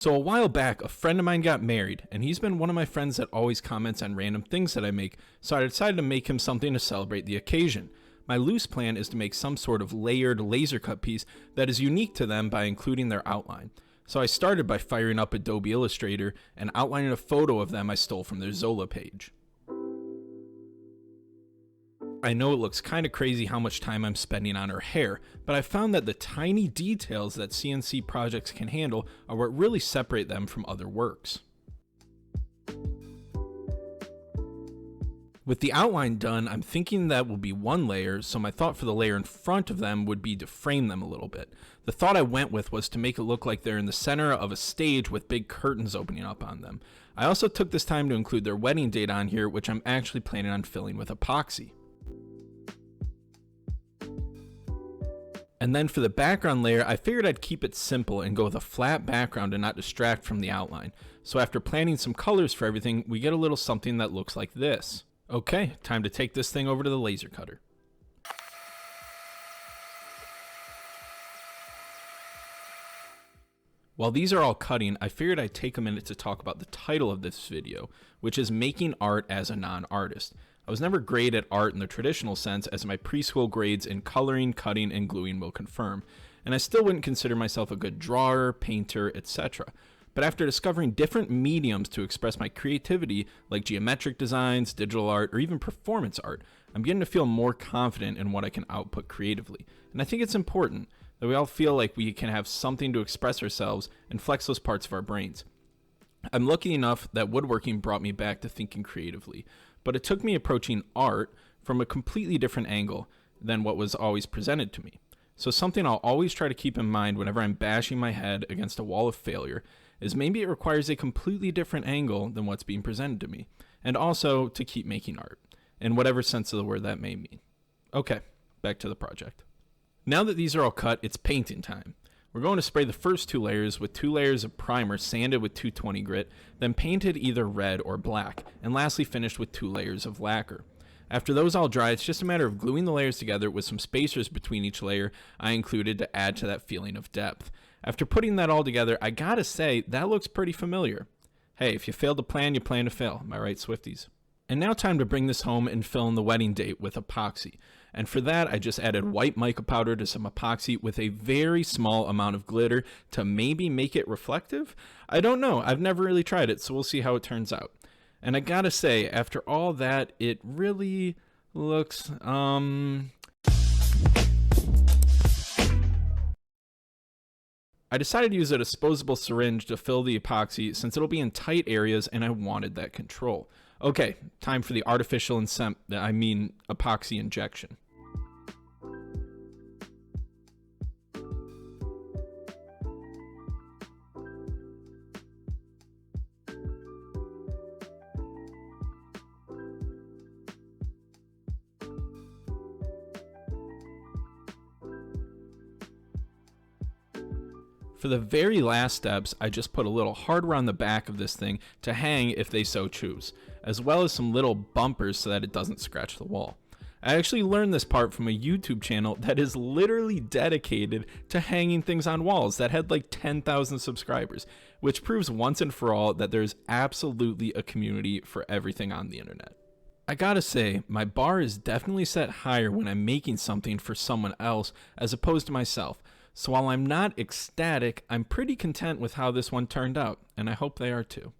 So a while back, a friend of mine got married, and he's been one of my friends that always comments on random things that I make, so I decided to make him something to celebrate the occasion. My loose plan is to make some sort of layered laser cut piece that is unique to them by including their outline. So I started by firing up Adobe Illustrator and outlining a photo of them I stole from their Zola page. I know it looks kind of crazy how much time I'm spending on her hair, but I found that the tiny details that CNC projects can handle are what really separate them from other works. With the outline done, I'm thinking that will be one layer, so my thought for the layer in front of them would be to frame them a little bit. The thought I went with was to make it look like they're in the center of a stage with big curtains opening up on them. I also took this time to include their wedding date on here, which I'm actually planning on filling with epoxy. And then for the background layer, I figured I'd keep it simple and go with a flat background and not distract from the outline. So after planning some colors for everything, we get a little something that looks like this. Okay, time to take this thing over to the laser cutter. While these are all cutting, I figured I'd take a minute to talk about the title of this video, which is Making Art as a Non-Artist. I was never great at art in the traditional sense, as my preschool grades in coloring, cutting, and gluing will confirm, and I still wouldn't consider myself a good drawer, painter, etc. But after discovering different mediums to express my creativity, like geometric designs, digital art, or even performance art, I'm getting to feel more confident in what I can output creatively. And I think it's important that we all feel like we can have something to express ourselves and flex those parts of our brains. I'm lucky enough that woodworking brought me back to thinking creatively, but it took me approaching art from a completely different angle than what was always presented to me. So something I'll always try to keep in mind whenever I'm bashing my head against a wall of failure is maybe it requires a completely different angle than what's being presented to me, and also to keep making art, in whatever sense of the word that may mean. Okay, back to the project. Now that these are all cut, it's painting time. We're going to spray the first two layers with 2 layers of primer sanded with 220 grit, then painted either red or black, and lastly finished with 2 layers of lacquer. After those all dry, it's just a matter of gluing the layers together with some spacers between each layer I included to add to that feeling of depth. After putting that all together, I gotta say, that looks pretty familiar. Hey, if you fail to plan, you plan to fail. Am I right, Swifties? And now time to bring this home and fill in the wedding date with epoxy. And for that, I just added white mica powder to some epoxy with a very small amount of glitter to maybe make it reflective? I don't know. I've never really tried it, so we'll see how it turns out. And I gotta say, after all that, it really looks, I decided to use a disposable syringe to fill the epoxy since it'll be in tight areas and I wanted that control. Okay, time for the artificial epoxy injection. For the very last steps, I just put a little hardware on the back of this thing to hang if they so choose, as well as some little bumpers so that it doesn't scratch the wall. I actually learned this part from a YouTube channel that is literally dedicated to hanging things on walls that had like 10,000 subscribers, which proves once and for all that there's absolutely a community for everything on the internet. I gotta say, my bar is definitely set higher when I'm making something for someone else as opposed to myself. So while I'm not ecstatic, I'm pretty content with how this one turned out, and I hope they are too.